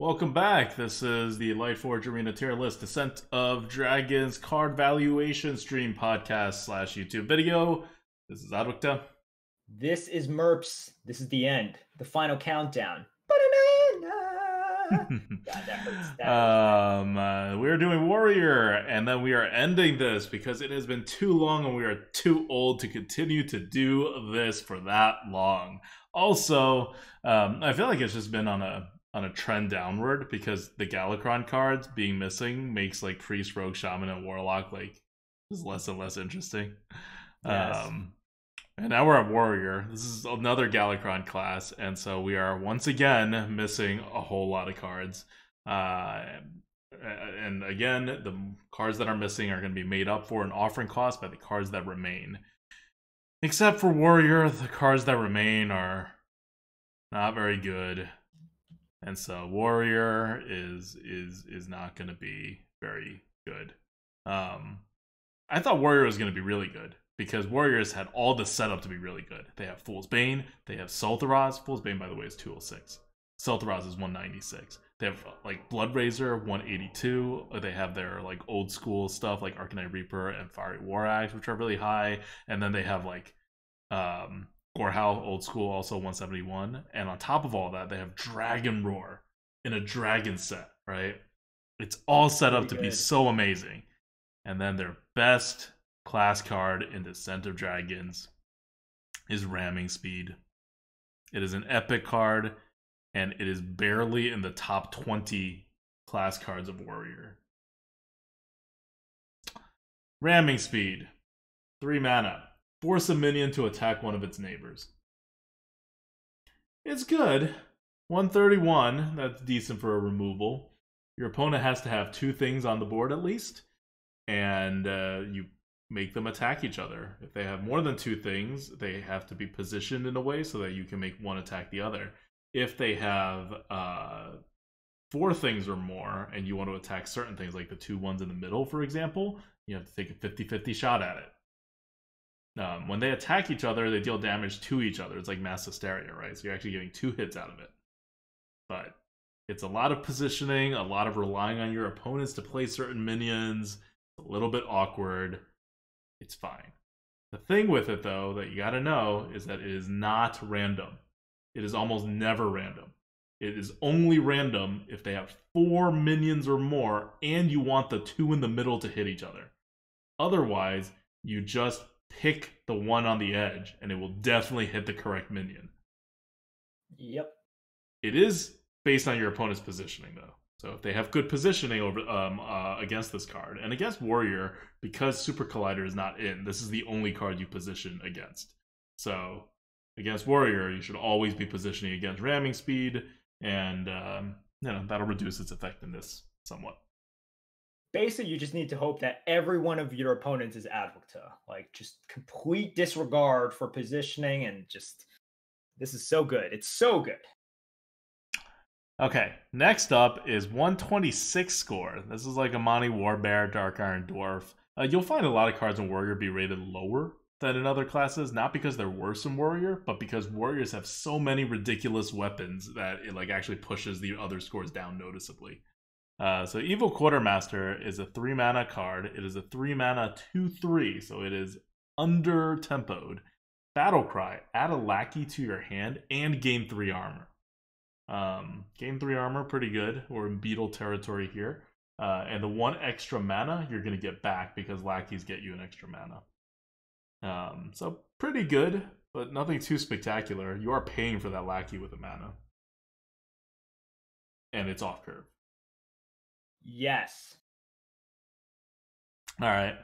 Welcome back. This is the Lightforge Arena tier list Descent of Dragons card valuation stream podcast slash YouTube video. This is Adwicta. This is Merps. This is the end. The final countdown. God, that hurts. We're doing Warrior, and then we are ending this because it has been too long and we are too old to continue to do this for that long. Also, I feel like it's just been on a trend downward because the Galakron cards being missing makes like Priest, Rogue, Shaman, and Warlock like just less and less interesting. Yes. And now we're at Warrior. This is another Galakron class, and so we are once again missing a whole lot of cards. And again, the cards that are missing are going to be made up for in offering cost by the cards that remain. Except for Warrior, the cards that remain are not very good. And so Warrior is not going to be very good. I thought Warrior was going to be really good because Warriors had all the setup to be really good. They have Fool's Bane, they have Sultaraz. Fool's Bane, by the way, is 206. Sultaraz is 196. They have like Blood Razor 182. They have their like old school stuff like Arcanite Reaper and Fiery War Axe, which are really high. And then they have like Gorehowl old school, also 171. And on top of all that, they have Dragon Roar in a dragon set, right? It's all set up to be so amazing. And then their best class card in Descent of Dragons is Ramming Speed. It is an epic card, and it is barely in the top 20 class cards of Warrior. Ramming Speed. 3 mana. Force a minion to attack one of its neighbors. It's good. 131. That's decent for a removal. Your opponent has to have 2 things on the board at least. And you make them attack each other. If they have more than 2 things, they have to be positioned in a way so that you can make one attack the other. If they have 4 things or more, and you want to attack certain things, like the 2 ones in the middle, for example, you have to take a 50-50 shot at it. When they attack each other, they deal damage to each other. It's like Mass Hysteria, right? So you're actually getting 2 hits out of it. But it's a lot of positioning, a lot of relying on your opponents to play certain minions. A little bit awkward. It's fine. The thing with it, though, that you gotta know is that it is not random. It is almost never random. It is only random if they have 4 minions or more and you want the 2 in the middle to hit each other. Otherwise, you just pick the one on the edge and it will definitely hit the correct minion. Yep. It is based on your opponent's positioning, though. So if they have good positioning over against this card, and against Warrior, because Super Collider is not in, this is the only card you position against. So against Warrior, you should always be positioning against Ramming Speed, and that'll reduce its effectiveness somewhat. Basically, you just need to hope that every one of your opponents is Advocta. Like, just complete disregard for positioning, and just, this is so good. It's so good. Okay, next up is 126 score. This is like Amani Warbear, Dark Iron Dwarf. You'll find a lot of cards in Warrior be rated lower than in other classes, not because they're worse in Warrior, but because Warriors have so many ridiculous weapons that it like actually pushes the other scores down noticeably. So Evil Quartermaster is a 3 mana card. It is a 3 mana 2/3, so it is under tempoed. Battlecry, add a lackey to your hand and gain 3 armor. Gain 3 armor, pretty good. We're in Beetle territory here. And the 1 extra mana you're going to get back because lackeys get you an extra mana. So pretty good, but nothing too spectacular. You are paying for that lackey with a mana. And it's off curve. Yes. Alright,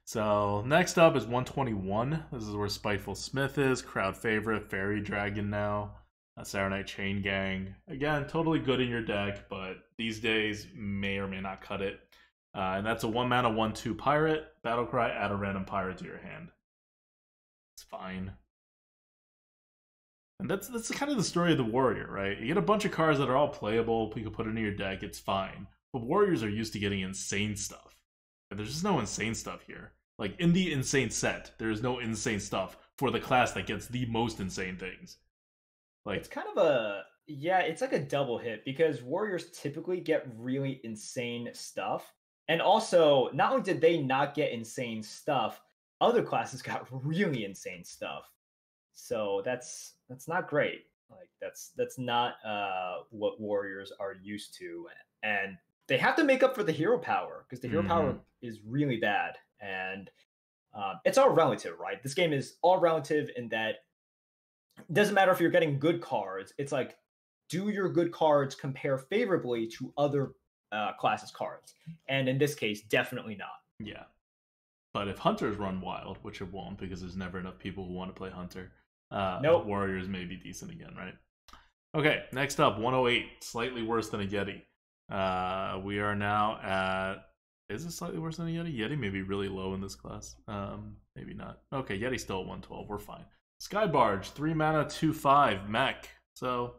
so next up is 121. This is where Spiteful Smith is. Crowd favorite, Fairy Dragon now. Saronite Chain Gang. Again, totally good in your deck, but these days may or may not cut it. And that's a 1 mana 1/2 pirate. Battlecry, add a random pirate to your hand. It's fine. And that's kind of the story of the Warrior, right? You get a bunch of cards that are all playable, you can put into your deck, it's fine. But Warriors are used to getting insane stuff. And there's just no insane stuff here. Like, in the insane set, there is no insane stuff for the class that gets the most insane things. Like, it's kind of a Yeah, it's like a double hit because warriors typically get really insane stuff. And also, not only did they not get insane stuff, other classes got really insane stuff. So that's not great. Like that's not what warriors are used to. And they have to make up for the hero power because the hero Mm-hmm. power is really bad. And it's all relative, right? This game is all relative in that it doesn't matter if you're getting good cards. It's like, do your good cards compare favorably to other classes cards? And in this case, definitely not. Yeah. But if hunters run wild, which it won't because there's never enough people who want to play hunter, Nope. warriors may be decent again, right? Okay, next up, 108, slightly worse than a Yeti. We are now at. Is it slightly worse than a Yeti? Yeti may be really low in this class. Maybe not. Okay, Yeti's still at 112. We're fine. Sky Barge, 3 mana, 2/5 mech. So,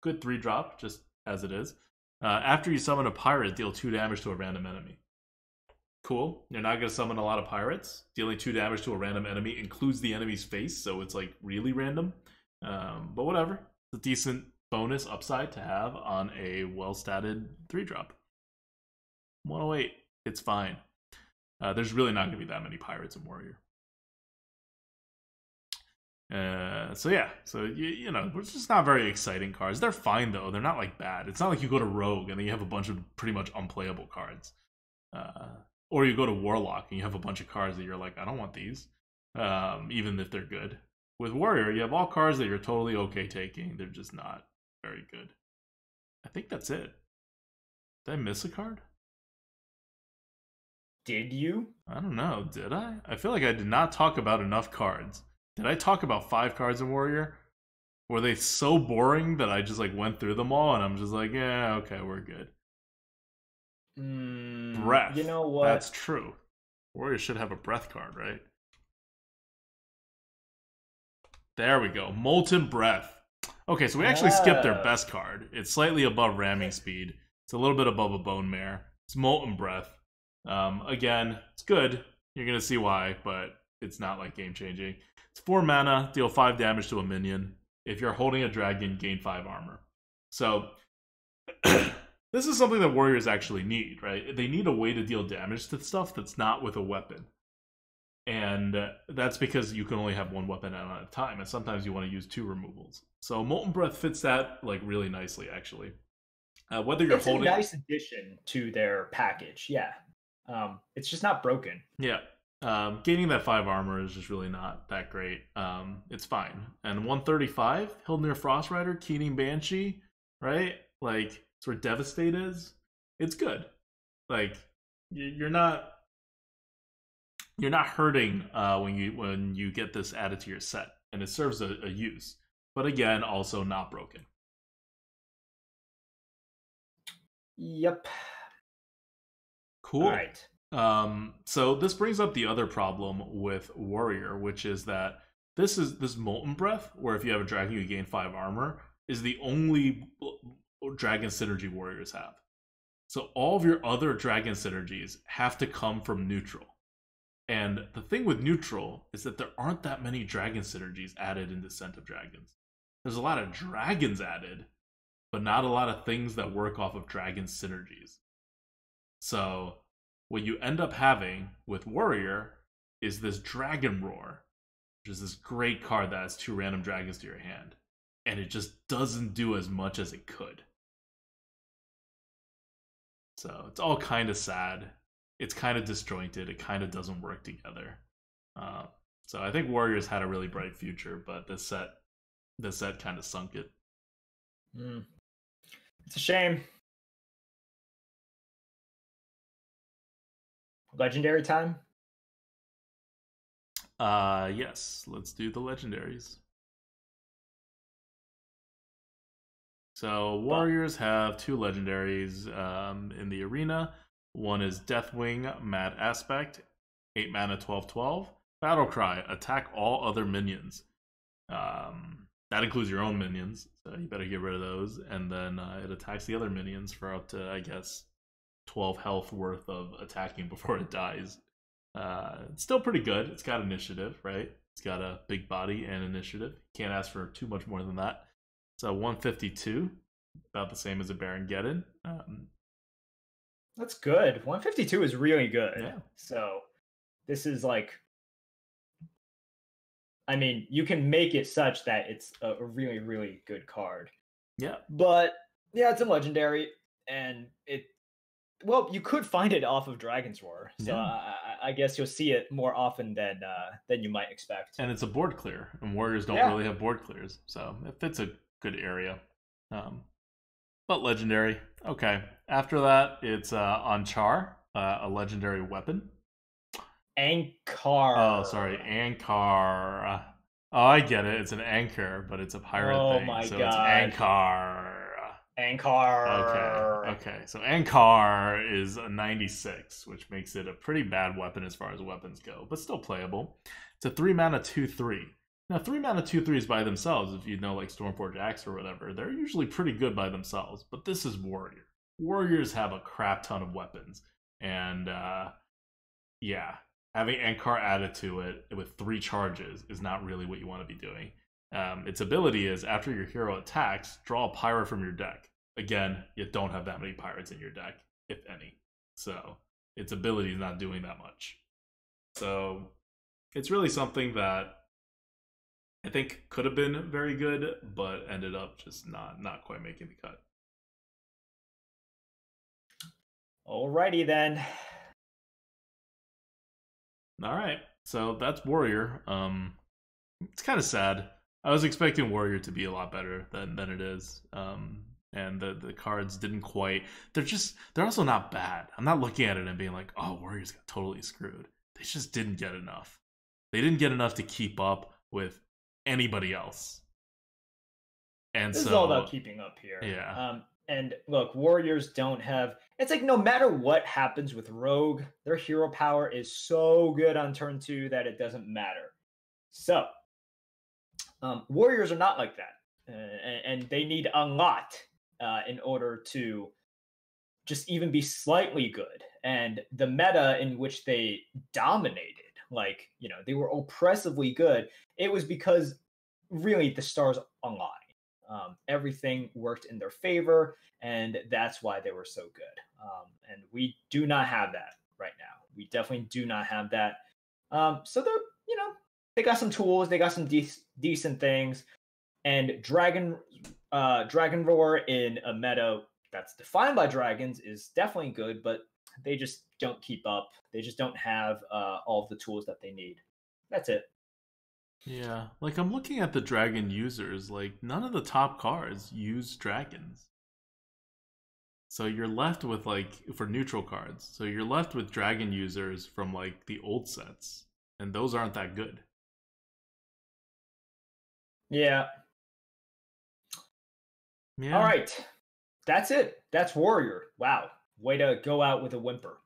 good 3 drop, just as it is. After you summon a pirate, deal 2 damage to a random enemy. Cool. You're not going to summon a lot of pirates. Dealing 2 damage to a random enemy includes the enemy's face, so it's like really random. But whatever. It's a decent bonus upside to have on a well-statted 3-drop. 108. It's fine. There's really not going to be that many pirates in Warrior. So yeah, you know, it's just not very exciting cards. They're fine though. They're not like bad. It's not like you go to Rogue and then you have a bunch of pretty much unplayable cards. Or you go to Warlock and you have a bunch of cards that you're like, I don't want these, even if they're good. With Warrior, you have all cards that you're totally okay taking. They're just not very good. I think that's it. Did I miss a card? Did you? I don't know. Did I? I feel like I did not talk about enough cards. Did I talk about 5 cards in Warrior? Were they so boring that I just like went through them all and I'm just like, yeah, okay, we're good. Breath. You know what? That's true. Warrior should have a breath card, right? There we go. Molten Breath. Okay, so we actually skipped their best card. It's slightly above Ramming Speed. It's a little bit above a Bone Mare. It's Molten Breath. Again, it's good. You're going to see why, but it's not like game changing. It's 4 mana, deal 5 damage to a minion. If you're holding a dragon, gain 5 armor. So, this is something that warriors actually need, right? They need a way to deal damage to stuff that's not with a weapon. And that's because you can only have 1 weapon at a time, and sometimes you want to use 2 removals. So Molten Breath fits that like really nicely, actually. Whether you're holding, a nice addition to their package, yeah. It's just not broken. Yeah. Gaining that 5 armor is just really not that great. It's fine. And 135, Hildnir Frostrider, Keening Banshee, right? Like, it's where Devastate is. It's good. Like, you're not hurting when you get this added to your set, and it serves a use. But again, also not broken. Yep. Cool. All right. So this brings up the other problem with Warrior, which is that this Molten Breath, where if you have a dragon you gain 5 armor, is the only dragon synergy warriors have. So all of your other dragon synergies have to come from neutral. And the thing with neutral is that there aren't that many dragon synergies added in Descent of Dragons. There's a lot of dragons added, but not a lot of things that work off of dragon synergies. So what you end up having with Warrior is this Dragon Roar, which is this great card that has 2 random dragons to your hand. And it just doesn't do as much as it could. So it's all kind of sad. It's kind of disjointed. It kind of doesn't work together. So I think Warriors had a really bright future, but this set kind of sunk it. It's a shame. Legendary time? Yes. Let's do the legendaries. So Warriors have 2 legendaries in the arena. One is Deathwing, Mad Aspect, 8 mana, 12/12. Battle Cry, attack all other minions. That includes your own minions, so you better get rid of those. And then it attacks the other minions for up to, I guess, 12 health worth of attacking before it dies. It's still pretty good. It's got initiative, right? It's got a big body and initiative. Can't ask for too much more than that. So 152, about the same as a Baron Geddon. That's good. 152 is really good. Yeah. So this is like, I mean, you can make it such that it's a really, really good card. Yeah. But yeah, it's a legendary, and well, you could find it off of Dragon's Roar, so Yeah. I guess you'll see it more often than you might expect. And it's a board clear, and warriors don't really have board clears, so it fits a good area. But legendary, okay. After that, it's on Char, a legendary weapon. Ankar. Oh, sorry, Ankar. Oh, I get it. It's an anchor, but it's a pirate Oh thing, my so god. it's Ankar. Ankar. Okay. So Ankar is a 96, which makes it a pretty bad weapon as far as weapons go, but still playable. It's a 3 mana 2/3. Now, 3 mana 2/3s by themselves, if you know like Stormforge Axe or whatever, they're usually pretty good by themselves. But this is Warrior. Warriors have a crap ton of weapons, and yeah, having Ankar added to it with 3 charges is not really what you want to be doing. Its ability is after your hero attacks, draw a pirate from your deck. Again, you don't have that many pirates in your deck, if any. So its ability is not doing that much. So it's really something that I think could have been very good, but ended up just not quite making the cut. Alrighty then. All right, so that's Warrior. It's kind of sad. I was expecting Warrior to be a lot better than it is. And the cards didn't quite. They're also not bad. I'm not looking at it and being like, oh, Warriors got totally screwed. They just didn't get enough. They didn't get enough to keep up with anybody else. And this so is all about keeping up here. Yeah. And look, Warriors don't have. It's like no matter what happens with Rogue, their hero power is so good on turn 2 that it doesn't matter. So Warriors are not like that, and they need a lot in order to just even be slightly good. And the meta in which they dominated, like, you know, they were oppressively good, it was because really the stars aligned. Everything worked in their favor, and that's why they were so good. And we do not have that right now. We definitely do not have that. So they're, you know, they got some tools, they got some decent things, and Dragon Roar in a meta that's defined by dragons is definitely good, but they just don't keep up. They just don't have all of the tools that they need. That's it. Yeah, like I'm looking at the dragon users, like none of the top cards use dragons. So you're left with like for neutral cards. So you're left with dragon users from like the old sets, and those aren't that good. Yeah. Yeah. All right. That's it. That's Warrior. Wow. Way to go out with a whimper.